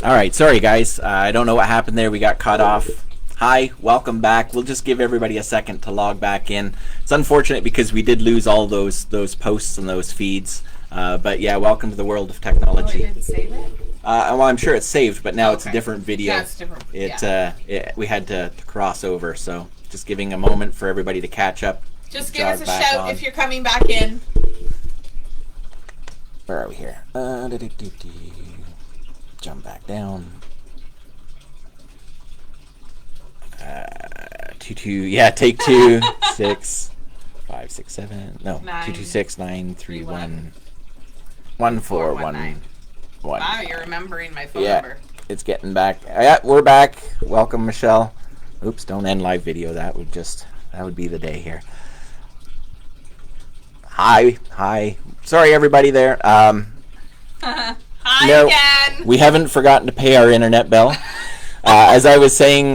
All right, sorry guys. I don't know what happened there. We got cut off. Hi, welcome back. We'll just give everybody a second to log back in. It's unfortunate because we did lose all those posts and those feeds. But yeah, welcome to the world of technology. Oh, it didn't save it? Well, I'm sure it's saved, but now it's a different video. Yeah, it's different. We had to cross over, so just giving a moment for everybody to catch up. Just give us a shout if you're coming back in. Where are we here? Jump back down. 2 yeah, take 2 6 5 6 7 no 2 2 6 9 3 1 1 4 1 1. Wow, you're remembering my phone number. It's getting back. Yeah, we're back. Welcome, Michelle. Oops, don't end live video. That would be the day here. Hi. Sorry, everybody there. Hi again. We haven't forgotten to pay our internet bill. As I was saying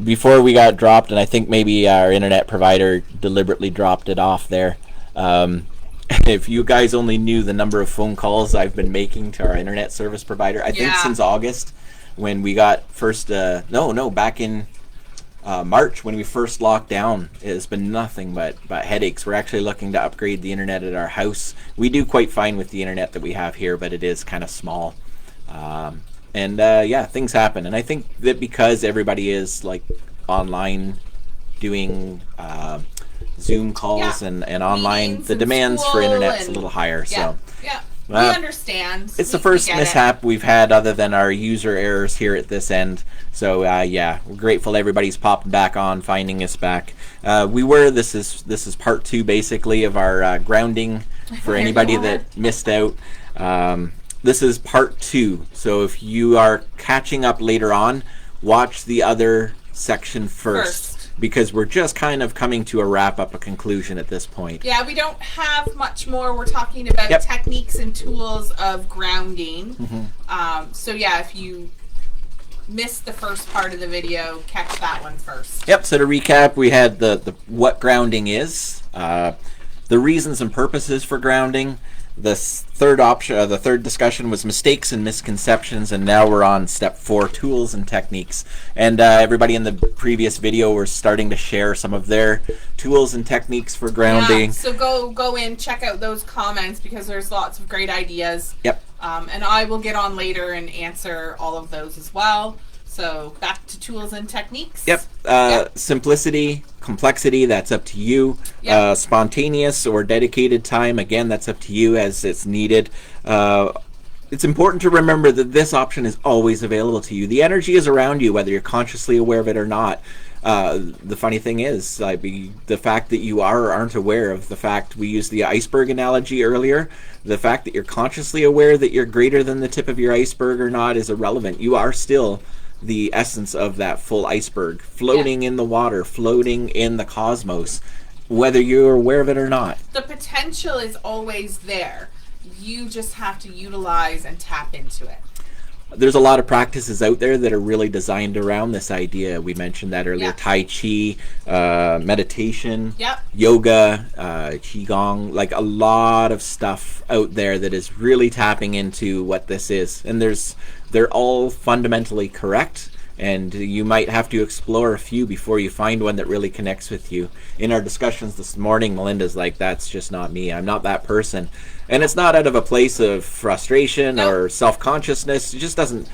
before we got dropped, and I think maybe our internet provider deliberately dropped it off there. If you guys only knew the number of phone calls I've been making to our internet service provider, I think since August, when we got first, back in March when we first locked down, it's been nothing but headaches. We're actually looking to upgrade the internet at our house. We do quite fine with the internet that we have here, but it is kind of small. Things happen, and I think that because everybody is like online doing Zoom calls and online, the demands for internet's a little higher. We understand. It's the first mishap we've had other than our user errors here at this end. So we're grateful everybody's popping back on, finding us back. This is part 2 basically of our grounding for anybody that missed out. This is part 2, so if you are catching up later on, watch the other section first, because we're just kind of coming to a wrap-up, a conclusion at this point. Yeah, we don't have much more. We're talking about techniques and tools of grounding. If you missed the first part of the video, catch that one first. Yep, so to recap, we had the what grounding is, the reasons and purposes for grounding. The third discussion was mistakes and misconceptions, and now we're on step 4, tools and techniques. And everybody in the previous video were starting to share some of their tools and techniques for grounding. Yeah, so go in, check out those comments because there's lots of great ideas. Yep. And I will get on later and answer all of those as well. So back to tools and techniques. Yep. Simplicity, complexity, that's up to you. Spontaneous or dedicated time, again, that's up to you as it's needed. It's important to remember that this option is always available to you. The energy is around you, whether you're consciously aware of it or not. The funny thing is, the fact that you are or aren't aware of the fact, we used the iceberg analogy earlier, the fact that you're consciously aware that you're greater than the tip of your iceberg or not is irrelevant. You are still the essence of that full iceberg, floating in the water, floating in the cosmos, whether you're aware of it or not. The potential is always there. You just have to utilize and tap into it. There's a lot of practices out there that are really designed around this idea. We mentioned that earlier. Tai Chi, meditation, yoga, Qigong, like a lot of stuff out there that is really tapping into what this is. And they're all fundamentally correct, and you might have to explore a few before you find one that really connects with you. In our discussions this morning, Melinda's like, that's just not me. I'm not that person. And it's not out of a place of frustration or self-consciousness. It just doesn't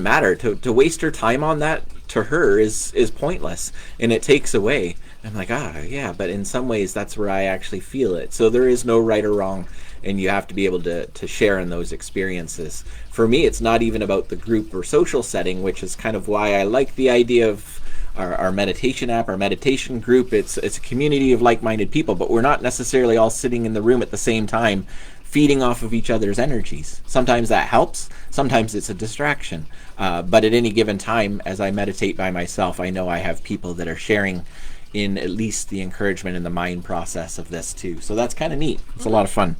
matter. To waste her time on that, to her, is pointless, and it takes away. I'm like, but in some ways that's where I actually feel it. So there is no right or wrong, and you have to be able to share in those experiences. For me, it's not even about the group or social setting, which is kind of why I like the idea of our meditation app, our meditation group. It's a community of like-minded people, but we're not necessarily all sitting in the room at the same time feeding off of each other's energies. Sometimes that helps, sometimes it's a distraction. But at any given time, as I meditate by myself, I know I have people that are sharing in at least the encouragement and the mind process of this too. So that's kind of neat. It's a lot of fun.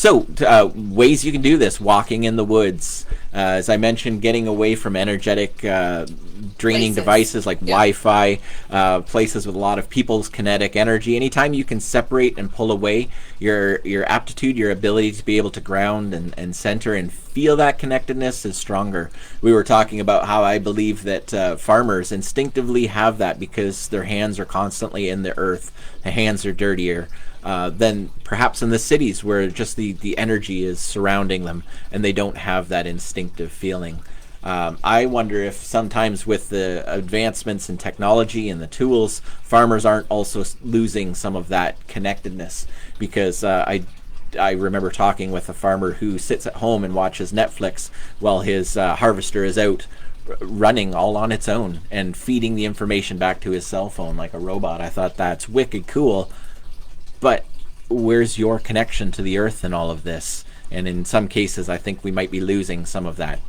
So, ways you can do this: walking in the woods, as I mentioned, getting away from energetic draining devices like Wi-Fi, places with a lot of people's kinetic energy. Anytime you can separate and pull away, your aptitude, your ability to be able to ground and center and feel that connectedness is stronger. We were talking about how I believe that farmers instinctively have that because their hands are constantly in the earth. The hands are dirtier than perhaps in the cities where just the energy is surrounding them and they don't have that instinctive feeling. I wonder if sometimes with the advancements in technology and the tools, farmers aren't also losing some of that connectedness, because I remember talking with a farmer who sits at home and watches Netflix while his harvester is out running all on its own and feeding the information back to his cell phone like a robot. I thought that's wicked cool, but where's your connection to the earth in all of this? And in some cases, I think we might be losing some of that.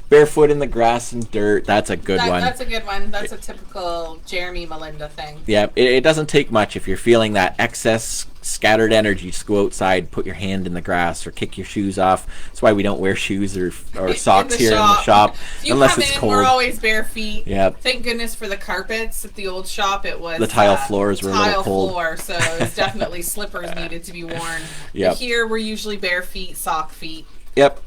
Barefoot in the grass and dirt, that's a good one. That's a good one. That's a typical Jeremy Melinda thing. Yeah, it doesn't take much. If you're feeling that excess scattered energy, just go outside, put your hand in the grass or kick your shoes off. That's why we don't wear shoes or socks here in the shop unless it's cold. We're always bare feet. Yeah. Thank goodness for the carpets at the old shop. It was the tile floors were a little cold. So it's definitely slippers needed to be worn. Yep. But here we're usually bare feet, sock feet. Yep.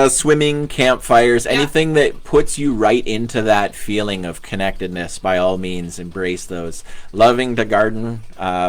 Swimming, campfires, anything that puts you right into that feeling of connectedness, by all means, embrace those. Loving to garden.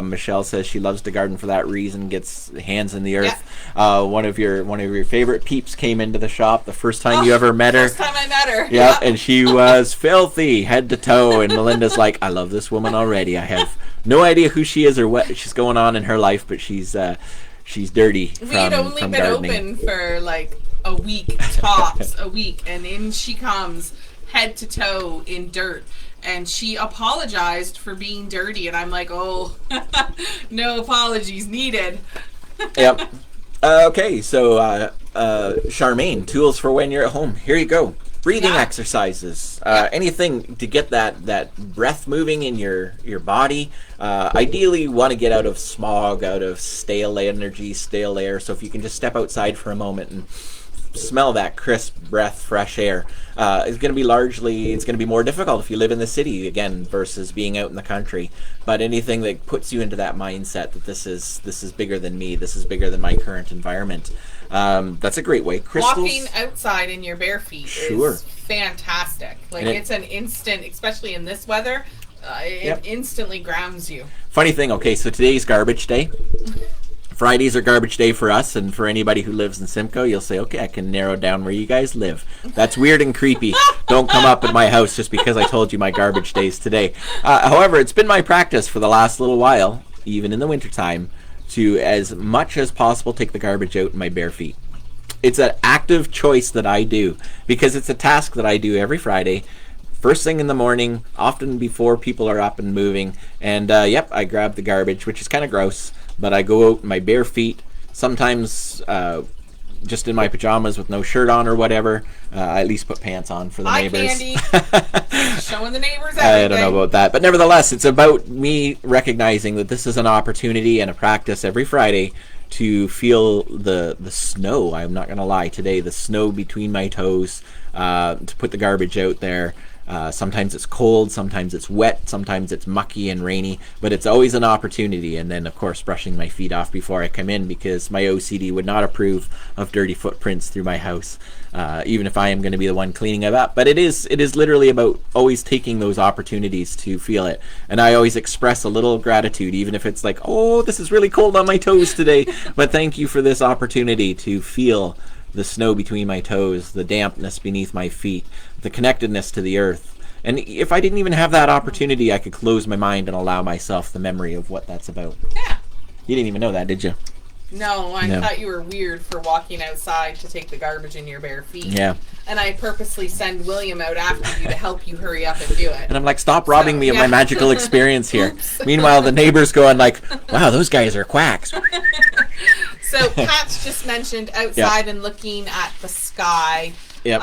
Michelle says she loves to garden for that reason, gets hands in the earth. One of your favorite peeps came into the shop the first time you ever met her. First time I met her. Yeah, and she was filthy, head to toe, and Melinda's like, I love this woman already. I have no idea who she is or what she's going on in her life, but she's dirty from gardening. We'd only been open for like a week, tops, and in she comes, head to toe in dirt, and she apologized for being dirty, and I'm like, oh, no apologies needed. Yep. Okay, so Charmaine, tools for when you're at home. Here you go. Breathing exercises, anything to get that breath moving in your body. Ideally, you want to get out of smog, out of stale energy, stale air. So if you can just step outside for a moment and smell that crisp breath, fresh air. It's going to be more difficult if you live in the city again versus being out in the country. But anything that puts you into that mindset that this is bigger than me, this is bigger than my current environment. That's a great way. Crystals. Walking outside in your bare feet is fantastic. Like it's an instant, especially in this weather. It instantly grounds you. Funny thing. Okay, so today's garbage day. Fridays are garbage day for us, and for anybody who lives in Simcoe, you'll say, okay, I can narrow down where you guys live. That's weird and creepy. Don't come up at my house just because I told you my garbage day's today. However, it's been my practice for the last little while, even in the wintertime, to, as much as possible, take the garbage out in my bare feet. It's an active choice that I do, because it's a task that I do every Friday, first thing in the morning, often before people are up and moving, and I grab the garbage, which is kind of gross, but I go out in my bare feet, sometimes just in my pajamas with no shirt on or whatever. I at least put pants on for the neighbors. Candy. Showing the neighbors everything. I don't know about that, but nevertheless, it's about me recognizing that this is an opportunity and a practice every Friday to feel the snow. I'm not going to lie, today, the snow between my toes, to put the garbage out there. Sometimes it's cold, sometimes it's wet, sometimes it's mucky and rainy, but it's always an opportunity. And then, of course, brushing my feet off before I come in, because my OCD would not approve of dirty footprints through my house, even if I am going to be the one cleaning it up. But it is literally about always taking those opportunities to feel it. And I always express a little gratitude, even if it's like, oh, this is really cold on my toes today, but thank you for this opportunity to feel the snow between my toes, the dampness beneath my feet, the connectedness to the earth. And if I didn't even have that opportunity, I could close my mind and allow myself the memory of what that's about. Yeah. You didn't even know that, did you? No, I thought you were weird for walking outside to take the garbage in your bare feet. Yeah. And I purposely send William out after you to help you hurry up and do it. And I'm like, stop robbing me of my magical experience here. Meanwhile, the neighbors going like, wow, those guys are quacks. So Pat's just mentioned outside and looking at the sky. Yep.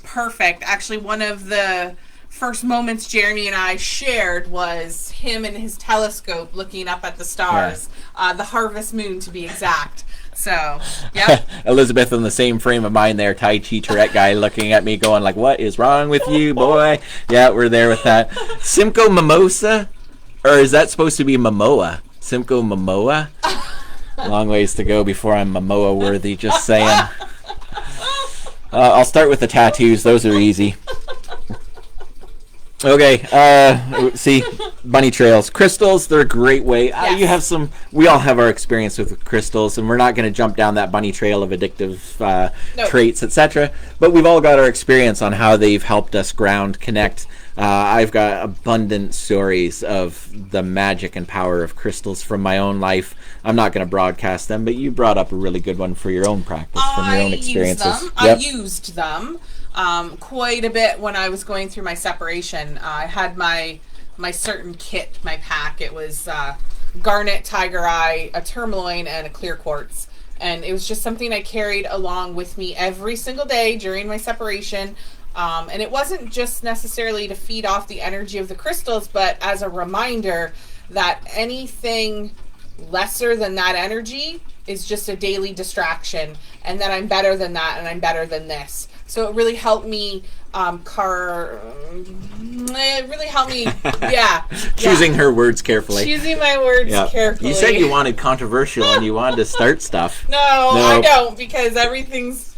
Perfect. Actually, one of the first moments Jeremy and I shared was him and his telescope looking up at the stars, the harvest moon to be exact. So, yeah. Elizabeth in the same frame of mind there, Tai Chi Tourette guy looking at me going like, what is wrong with you, boy? Yeah, we're there with that. Simcoe Mimosa? Or is that supposed to be Momoa? Simcoe Momoa? Long ways to go before I'm Momoa worthy, just saying. I'll start with the tattoos. Those are easy. Okay, see, bunny trails. Crystals, they're a great way. Yes. You have some, we all have our experience with crystals, and we're not going to jump down that bunny trail of addictive traits, etc. But we've all got our experience on how they've helped us ground, connect. I've got abundant stories of the magic and power of crystals from my own life. I'm not going to broadcast them, but you brought up a really good one for your own practice, from your own experiences. I used them. Quite a bit when I was going through my separation. I had my certain kit, my pack. It was garnet, tiger eye, a tourmaline, and a clear quartz. And it was just something I carried along with me every single day during my separation. And it wasn't just necessarily to feed off the energy of the crystals, but as a reminder that anything lesser than that energy is just a daily distraction, and that I'm better than that, and I'm better than this. So it really helped me choosing her words carefully. Choosing my words carefully. You said you wanted controversial and you wanted to start stuff. No, I don't, because everything's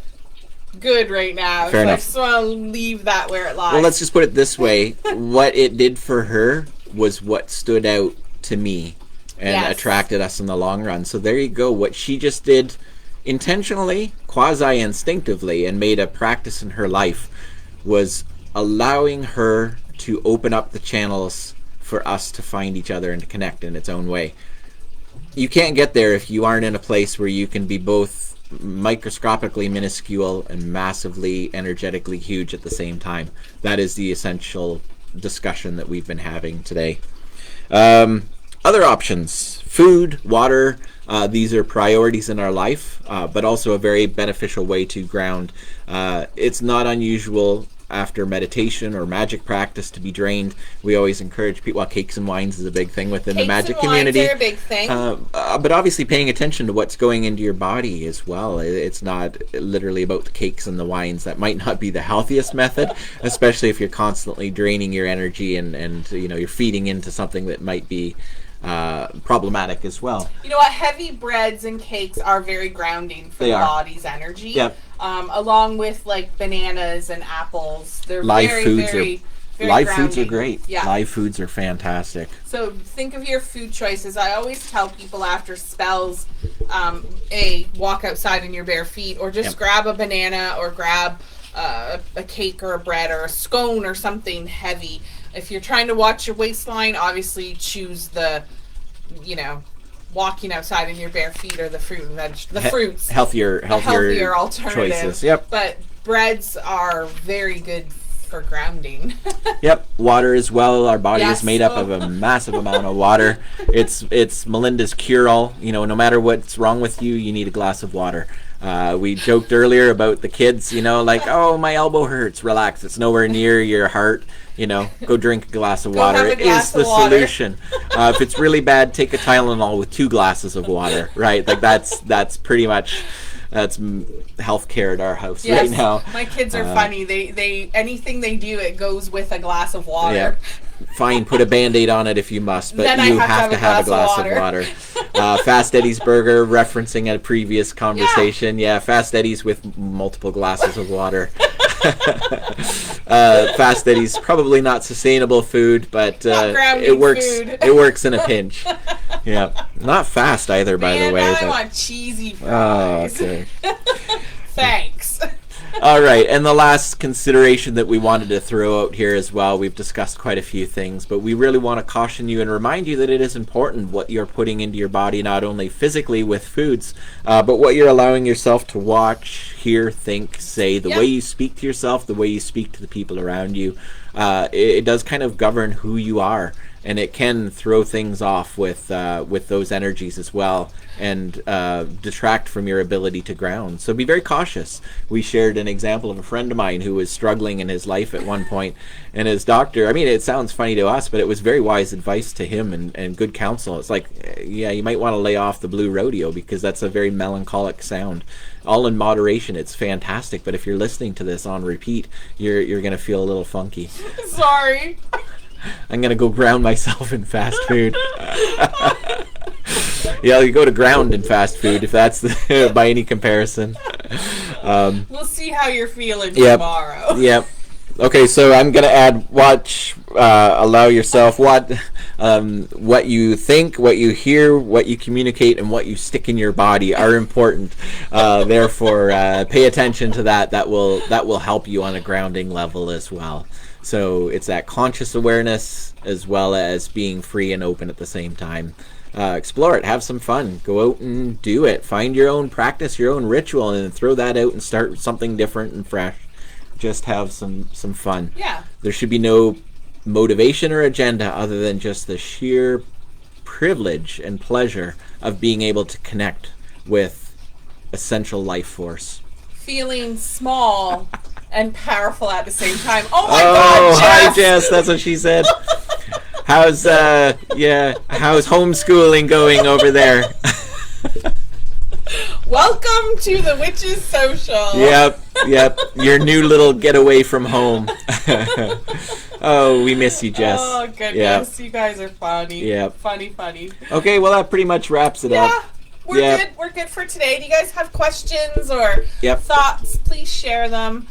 good right now. Fair enough. I just want to leave that where it lies. Well, let's just put it this way. What it did for her was what stood out to me and attracted us in the long run. So there you go. What she just did intentionally, quasi-instinctively, and made a practice in her life was allowing her to open up the channels for us to find each other and to connect in its own way. You can't get there if you aren't in a place where you can be both microscopically minuscule and massively energetically huge at the same time. That is the essential discussion that we've been having today. Other options: food, water. These are priorities in our life, but also a very beneficial way to ground. It's not unusual after meditation or magic practice to be drained. We always encourage people. Well, cakes and wines is a big thing within the magic community. Cakes and wines are a big thing. But obviously paying attention to what's going into your body as well. It's not literally about the cakes and the wines. That might not be the healthiest method, especially if you're constantly draining your energy and you're feeding into something that might be problematic as well. You know what? Heavy breads and cakes are very grounding for the body's energy. Yep. Along with like bananas and apples. They're live very, foods very, very live grounding. Foods are great. Yeah. Live foods are fantastic. So think of your food choices. I always tell people after spells, walk outside in your bare feet, or just grab a banana, or grab a cake or a bread or a scone or something heavy. If you're trying to watch your waistline, obviously choose the, walking outside in your bare feet, or the fruit and fruits. Healthier alternative. Choices. Yep. But breads are very good for grounding. Yep. Water as well. Our body is made up of a massive amount of water. It's Melinda's cure-all. No matter what's wrong with you, you need a glass of water. We joked earlier about the kids, oh, my elbow hurts. Relax. It's nowhere near your heart. Go drink a glass of water. It is the solution. If it's really bad, take a Tylenol with 2 glasses of water, right? Like that's pretty much, that's healthcare at our house right now. My kids are funny. They anything they do, it goes with a glass of water. Yeah. Fine, put a Band-Aid on it if you must, but you have to have a glass of water. Fast Eddie's Burger, referencing a previous conversation. Yeah, Fast Eddie's with multiple glasses of water. Fast Eddie's probably not sustainable food, but it works. Food. It works in a pinch. Yeah, not fast either, by the way. Now I want cheesy fries. Oh, okay. Thanks. All right, and the last consideration that we wanted to throw out here as well, we've discussed quite a few things, but we really want to caution you and remind you that it is important what you're putting into your body, not only physically with foods, but what you're allowing yourself to watch, hear, think, say, the way you speak to yourself, the way you speak to the people around you, it does kind of govern who you are. And it can throw things off with those energies as well, and detract from your ability to ground. So be very cautious. We shared an example of a friend of mine who was struggling in his life at one point, and his doctor, I mean, it sounds funny to us, but it was very wise advice to him and good counsel. It's like, yeah, you might want to lay off the blue rodeo because that's a very melancholic sound. All in moderation, it's fantastic, but if you're listening to this on repeat, you're going to feel a little funky. Sorry. I'm going to go ground myself in fast food. Yeah, you go to ground in fast food if that's by any comparison. We'll see how you're feeling tomorrow. Yep. Okay, so I'm going to add watch, allow yourself, what you think, what you hear, what you communicate, and what you stick in your body are important. Therefore, pay attention to that. That will help you on a grounding level as well. So it's that conscious awareness as well as being free and open at the same time. Explore it. Have some fun. Go out and do it. Find your own practice, your own ritual, and then throw that out and start something different and fresh. Just have some fun. Yeah. There should be no motivation or agenda other than just the sheer privilege and pleasure of being able to connect with essential life force. Feeling small and powerful at the same time. Oh my God, Jess! Hi Jess, that's what she said. How's homeschooling going over there? Welcome to the Witches Social. Yep. Your new little getaway from home. Oh, we miss you, Jess. Oh goodness, you guys are funny. Yep. Funny. Okay, well that pretty much wraps it up. We're good. We're good for today. Do you guys have questions or thoughts? Please share them.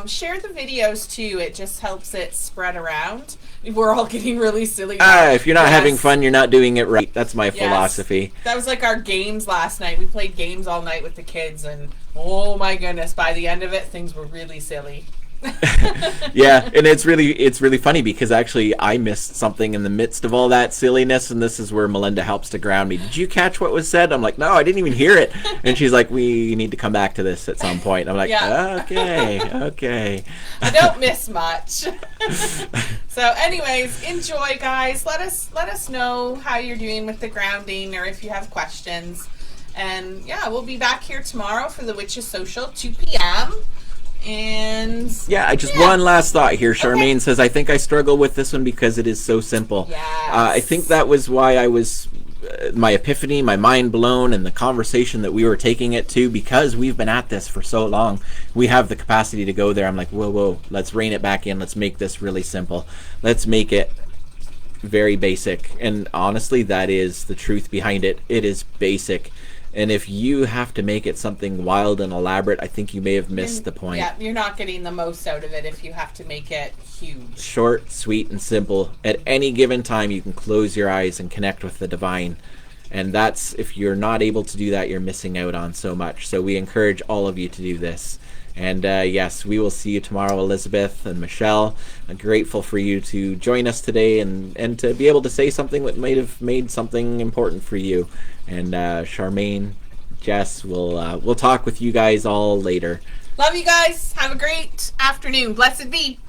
Share the videos too. It just helps it spread around. We're all getting really silly now. If you're not having fun, you're not doing it right. That's my philosophy. That was like our games last night. We played games all night with the kids, and oh my goodness, by the end of it, things were really silly. Yeah, and it's really funny because actually I missed something in the midst of all that silliness, and this is where Melinda helps to ground me. Did you catch what was said? I'm like, no, I didn't even hear it. And she's like, we need to come back to this at some point. I'm like, okay. I don't miss much. So anyways, enjoy, guys. Let us know how you're doing with the grounding, or if you have questions. And yeah, we'll be back here tomorrow for the Witches Social, 2 p.m. And one last thought here. Charmaine says, I think I struggle with this one because it is so simple. Yes. I think that was why I was my epiphany, my mind blown, and the conversation that we were taking it to, because we've been at this for so long. We have the capacity to go there. I'm like, whoa, let's rein it back in. Let's make this really simple. Let's make it very basic. And honestly, that is the truth behind it. It is basic. And if you have to make it something wild and elaborate, I think you may have missed the point. Yeah, you're not getting the most out of it if you have to make it huge. Short, sweet, and simple. At any given time, you can close your eyes and connect with the divine. And that's, if you're not able to do that, you're missing out on so much. So we encourage all of you to do this. And yes, we will see you tomorrow, Elizabeth and Michelle. I'm grateful for you to join us today and to be able to say something that might have made something important for you. And Charmaine, Jess, we'll talk with you guys all later. Love you guys. Have a great afternoon. Blessed be.